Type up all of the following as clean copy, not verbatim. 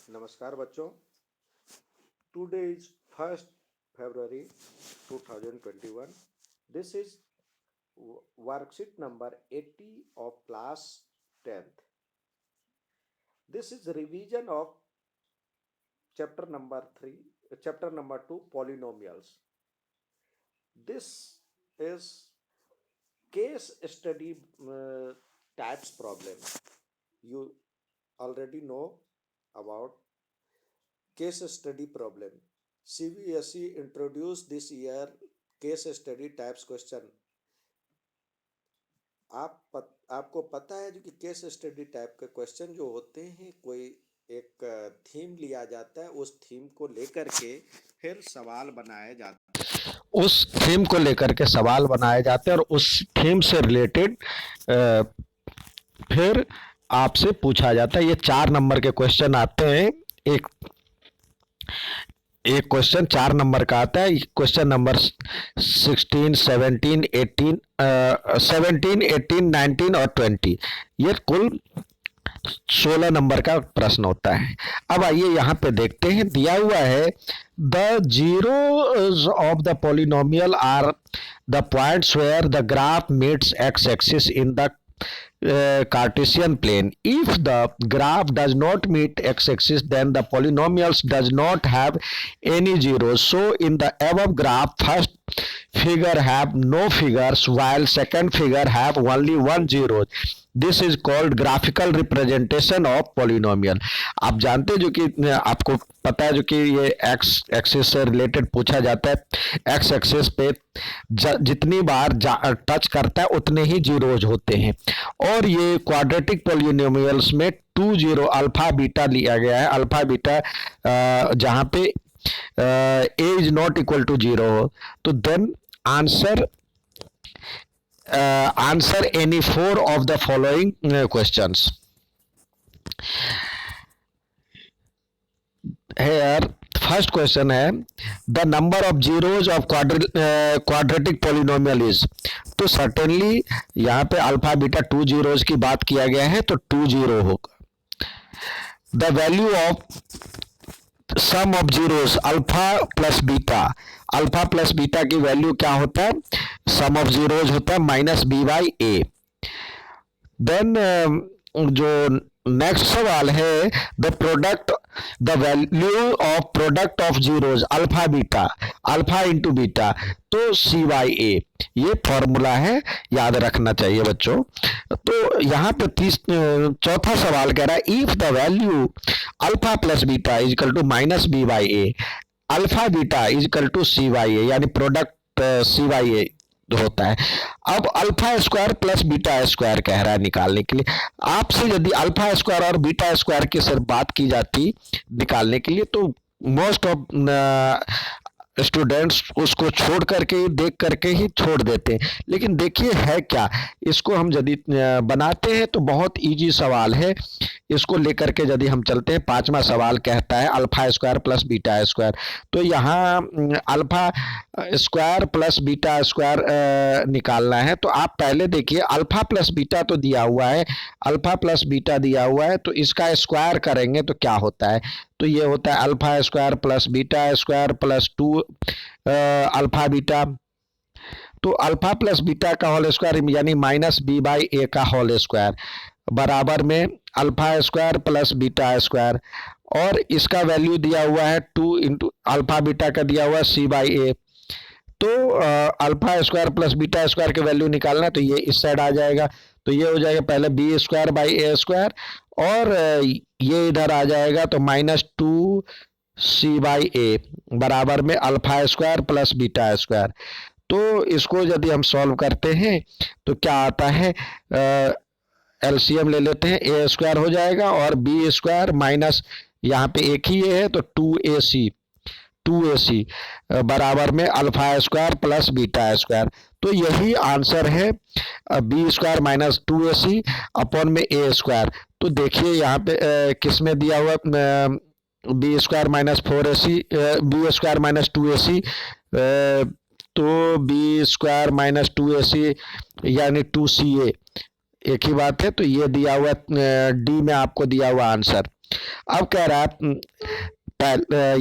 नमस्कार बच्चों, today is 1st February 2021. This is worksheet number 80 of class 10th. This is revision of chapter number 2, polynomials. This is case study types problem. You already know about case study problem. CBSE introduced this year case study types question. आपको पता है जो कि case study type के question जो होते हैं, कोई एक थीम लिया जाता है, उस थीम को लेकर के फिर सवाल बनाए जाते हैं, उस थीम को लेकर के सवाल बनाए जाते हैं और उस थीम से रिलेटेड फिर आपसे पूछा जाता है। ये 4 नंबर के क्वेश्चन आते हैं। एक क्वेश्चन 4 नंबर का आता है। क्वेश्चन नंबर 16, 17, 18, 19 और 20, ये कुल 16 नंबर का प्रश्न होता है। अब आइए यहाँ पे देखते हैं, दिया हुआ है the zeros of the polynomial are the points where the graph meets x axis in the Cartesian plane. If the graph does not meet x-axis, then the polynomials does not have any zeros. So in the above graph, first figure have no figures, while second figure have only one zero. This is called graphical representation of polynomial. आप जानते हैं जो कि आपको पता है जो कि ये x एक्सिस से रिलेटेड पूछा जाता है। x एक्सिस पे जितनी बार टच करता है उतने ही जीरोज होते हैं और ये क्वाड्रेटिक पॉलिनोमियल्स में 2 0 अल्फा बीटा लिया गया है। अल्फा बीटा जहाँ पे a is not equal to 0 हो तो then answer any 4 of the following questions. Here first question है the number of zeros of quadratic polynomial is. तो certainly यहाँ पे अल्फा बीटा 2 zeros की बात किया गया है तो 2 0 होगा। The value of sum of zeros alpha plus beta, alpha plus beta की वैल्यू क्या होता है? सम ऑफ जीरोस होता है minus B by a. Then जो नेक्स्ट सवाल है the value of product of zeros alpha beta, alpha into beta, तो सी बाई ए, ये फॉर्मूला है, याद रखना चाहिए बच्चों। तो यहाँ पे चौथा सवाल कह रहा है if the value alpha plus beta is equal to minus B by A, alpha beta is equal to C by A, यानी प्रोडक्ट सी बाई ए होता है। अब alpha square plus beta square कह रहा है निकालने के लिए। आपसे यदि अल्फा स्क्वायर और बीटा स्क्वायर की सिर्फ बात की जाती निकालने के लिए तो मोस्ट ऑफ स्टूडेंट्स उसको छोड़ करके देख करके ही छोड़ देते हैं, लेकिन देखिए है क्या, इसको हम यदि बनाते हैं तो बहुत इजी सवाल है। इसको लेकर के यदि हम चलते हैं, 5वां सवाल कहता है alpha square plus beta square, तो यहाँ alpha square plus beta square निकालना है। तो आप पहले देखिए अल्फा प्लस बीटा तो दिया हुआ है, अल्फा प्लस बीटा दिया हुआ है, तो इसका स्क्वायर करेंगे तो क्या होता है? तो ये होता है alpha square plus beta square plus 2 alpha beta. तो अल्फा प्लस बीटा का होल स्क्वायर यानी माइनस बी बाई ए का होल स्क्वायर बराबर में alpha square plus beta square, और इसका वैल्यू दिया हुआ है 2 इंटू अल्फा बीटा का दिया हुआ है सी बाई ए। तो alpha square plus beta square के वैल्यू निकालना है तो ये इस साइड आ जाएगा, तो ये हो जाएगा पहले b square by a square और ये इधर आ जाएगा तो माइनस 2 सी बाई ए बराबर में alpha square plus beta square. तो इसको यदि हम सॉल्व करते हैं तो क्या आता है, एलसीएम ले लेते हैं, ए स्क्वायर हो जाएगा और बी स्क्वायर माइनस यहाँ पे एक ही ये है तो 2ac बराबर में alpha square plus beta square. तो यही आंसर है, B square minus 2ac upon में ए स्क्वायर। तो देखिए यहाँ पे किस में दिया हुआ, b square minus 4ac, b square minus 2ac, तो बी स्क्वायर माइनस 2ac यानी 2ca एक ही बात है। तो ये दिया हुआ डी में आपको दिया हुआ आंसर। अब कह रहा है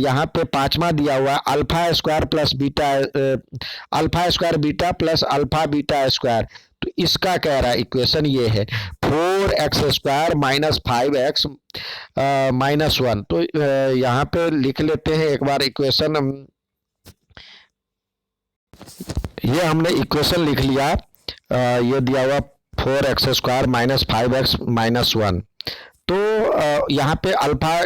यहाँ पे पांचवा दिया हुआ alpha square plus beta, alpha square beta plus alpha beta square. तो इसका कह रहा है इक्वेशन ये है 4x² माइनस 5x माइनस 1। तो यहाँ पे लिख लेते हैं एक बार इक्वेशन। ये हमने इक्वेशन लिख लिया। ये दिया हुआ 4x² माइनस 5x माइनस 1। तो यहाँ पे अल्फा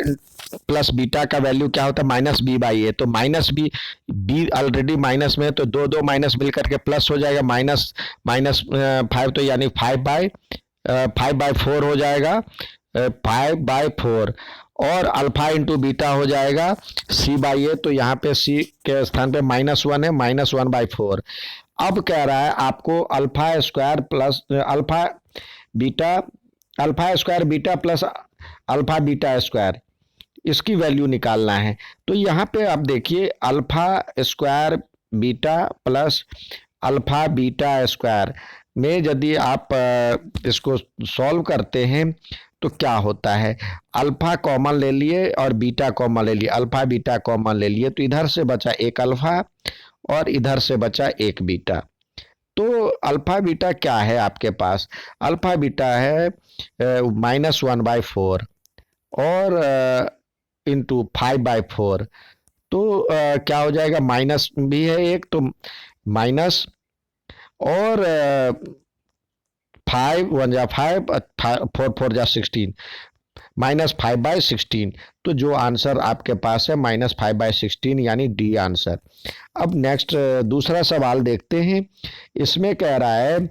प्लस बीटा का वैल्यू क्या होता है -b/a। तो बी ऑलरेडी माइनस में है, तो दो दो माइनस मिलकर के प्लस हो जाएगा, माइनस 5, तो यानी 5/4 हो जाएगा, 5/4। और अल्फा इंटू बीटा हो जाएगा c/a। तो यहाँ पे c के स्थान पे -1 है, -1/4। अब कह रहा है आपको alpha square beta plus alpha beta square, इसकी वैल्यू निकालना है। तो यहाँ पे आप देखिए alpha square beta plus alpha beta square में यदि आप इसको सॉल्व करते हैं तो क्या होता है, अल्फा कॉमन ले लिए और बीटा कॉमन ले लिए, अल्फा बीटा कॉमन ले लिए, तो इधर से बचा एक अल्फा और इधर से बचा एक बीटा। तो अल्फा बीटा क्या है आपके पास, अल्फा बीटा है -1/4 और इंटू 5/4। तो क्या हो जाएगा, माइनस भी है एक, तो माइनस और 5 1 जा 5, 4 4 जा 16, -5/16। तो जो आंसर आपके पास है -5/16 यानी डी आंसर। अब नेक्स्ट दूसरा सवाल देखते हैं। इसमें कह रहा है,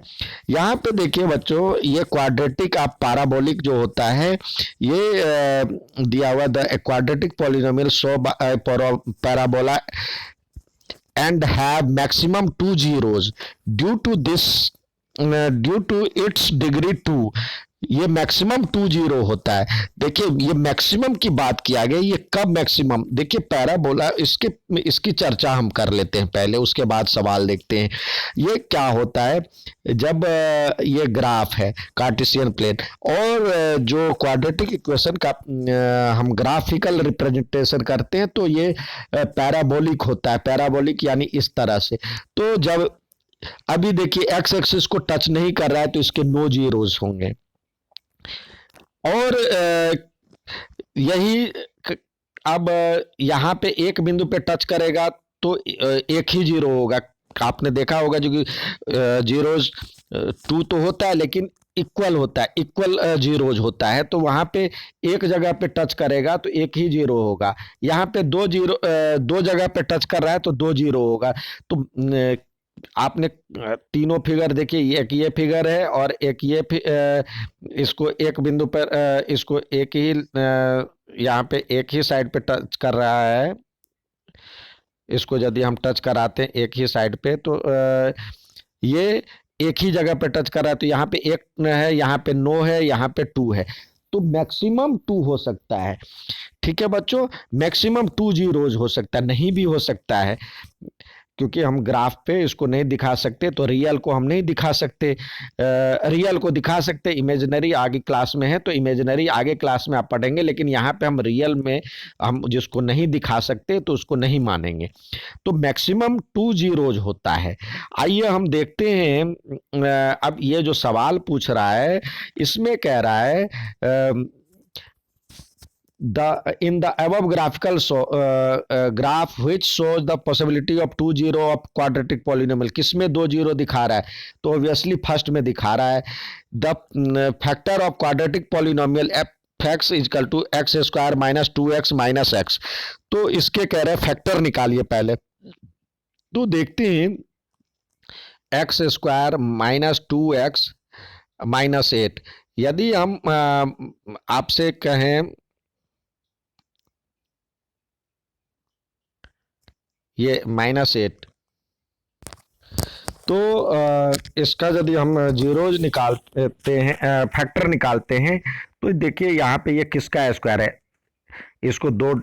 यहाँ पे देखिए बच्चों, ये क्वाड्रेटिक आप पैराबोलिक जो होता है, ये दिया हुआ the quadratic polynomial so parabola and have maximum 2 zeros due to its degree 2। ये मैक्सिमम 2 होता है। देखिए ये मैक्सिमम की बात किया गया, ये कब मैक्सिमम, देखिए पैराबोला, इसकी चर्चा हम कर लेते हैं पहले, उसके बाद सवाल देखते हैं। ये क्या होता है, जब ये ग्राफ है कार्टेशियन प्लेन और जो क्वाड्रेटिक इक्वेशन का हम ग्राफिकल रिप्रेजेंटेशन करते हैं, तो ये पैराबोलिक होता है। पैराबोलिक यानी इस तरह से। तो जब अभी देखिए एक्स एक्सिस को टच नहीं कर रहा है तो इसके नो जीरोस होंगे, और यही अब यहाँ पे एक बिंदु पे टच करेगा तो एक ही जीरो होगा। आपने देखा होगा जो कि जीरोज 2 तो होता है लेकिन इक्वल होता है, इक्वल जीरोज होता है। तो वहाँ पे एक जगह पे टच करेगा तो एक ही जीरो होगा, यहाँ पे दो जगह पे टच कर रहा है तो 2 जीरो होगा। तो आपने तीनों फिगर देखिए, एक ये फिगर है और एक ये इसको एक बिंदु पर इसको एक ही यहाँ पे एक ही साइड पे टच कर रहा है। इसको यदि हम टच कराते हैं एक ही साइड पे तो ये एक ही जगह पे टच कर रहा है, तो यहाँ पे एक है, यहाँ पे नो है, यहाँ पे 2 है। तो मैक्सिमम 2 हो सकता है। ठीक है बच्चों, मैक्सिमम 2 जीरोज हो सकता है, नहीं भी हो सकता है, क्योंकि हम ग्राफ पे इसको नहीं दिखा सकते, तो रियल को हम नहीं दिखा सकते। रियल को दिखा सकते, इमेजिनरी आगे क्लास में है तो इमेजिनरी आगे क्लास में आप पढ़ेंगे, लेकिन यहाँ पे हम रियल में हम जिसको नहीं दिखा सकते तो उसको नहीं मानेंगे। तो मैक्सिमम 2 जीरोज होता है। आइए हम देखते हैं। अब ये जो सवाल पूछ रहा है इसमें कह रहा है in the above graphical graph which shows the possibility of 2 zero of quadratic polynomial, किसमें 2 जीरो दिखा रहा है, तो ऑब्वियसली फर्स्ट में दिखा रहा है the factor of quadratic polynomial f(x) equal to x square minus 2x minus x. तो इसके कह रहे हैं फैक्टर निकालिए पहले। तो देखते हैं x square minus 2x minus 8। यदि हम आपसे कहें ये -8, तो इसका यदि हम जीरोज निकालते हैं, फैक्टर निकालते हैं, तो देखिए यहाँ पे ये किसका स्क्वायर है, इसको 2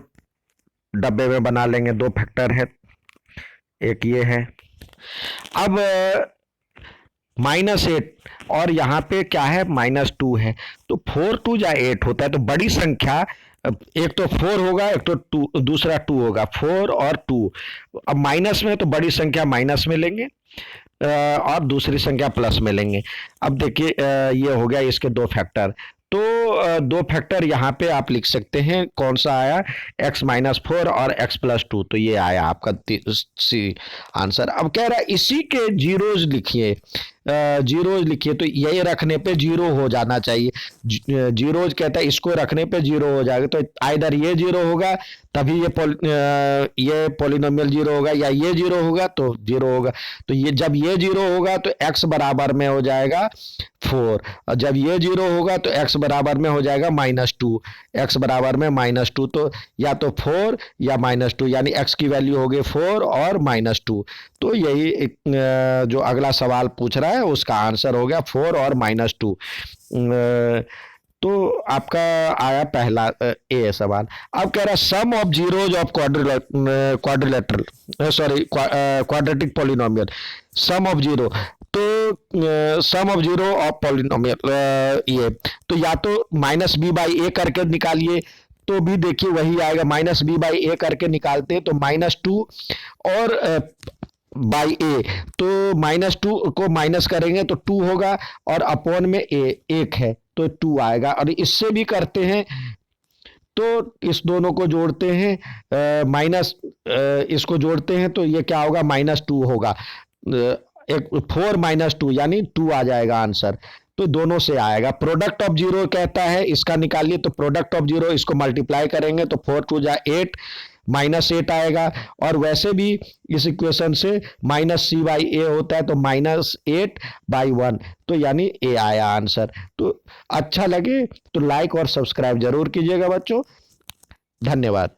डब्बे में बना लेंगे, 2 फैक्टर है, एक ये है। अब -8 और यहाँ पे क्या है -2 है, तो 4 2 जा 8 होता है। तो बड़ी संख्या एक तो 4 होगा, एक तो 2, दूसरा 2 होगा, 4 और 2। अब माइनस में तो बड़ी संख्या माइनस में लेंगे और दूसरी संख्या प्लस में लेंगे। अब देखिए ये हो गया इसके दो फैक्टर। तो दो फैक्टर यहाँ पे आप लिख सकते हैं, कौन सा आया, x-4 और x+2, तो ये आया आपका सी आंसर। अब कह रहा है इसी के जीरोज लिखिए, जीरोज लिखिए, तो यही रखने पे जीरो हो जाना चाहिए। जीरोज कहता है इसको रखने पे जीरो हो जाएगा, तो आइदर ये जीरो होगा तभी ये पॉलिनोमियल जीरो होगा, या ये जीरो होगा तो जीरो होगा। तो ये जब ये जीरो होगा तो x बराबर में हो जाएगा 4, और जब ये जीरो होगा तो x बराबर में हो जाएगा -2, x बराबर में -2, तो या तो 4 या -2, यानी x की वैल्यू हो गई 4 और -2। तो यही जो अगला सवाल पूछ रहा है उसका आंसर हो गया 4 और -2। तो आपका आया पहला ए सवाल। अब कह रहा है sum of zeros of quadrilateral, sorry quadratic polynomial, sum of zero. तो sum of zero of polynomial ये तो या तो -b/a करके निकालिए, तो भी देखिए वही आएगा, -b/a करके निकालते हैं तो -2 और बाई ए, तो -2 को माइनस करेंगे तो 2 होगा, और अपॉन में ए 1 है तो 2 आएगा। और इससे भी करते हैं तो इस दोनों को जोड़ते हैं, माइनस इसको जोड़ते हैं तो ये क्या होगा, -2 होगा, एक 4 -2 यानी 2 आ जाएगा आंसर। तो दोनों से आएगा। प्रोडक्ट ऑफ जीरो कहता है इसका निकालिए, तो प्रोडक्ट ऑफ जीरो इसको मल्टीप्लाई करेंगे तो 4 2 जा 8, -8 आएगा। और वैसे भी इस इक्वेशन से -c/a होता है तो -8/1, तो यानी ए आया आंसर। तो अच्छा लगे तो लाइक और सब्सक्राइब जरूर कीजिएगा बच्चों। धन्यवाद।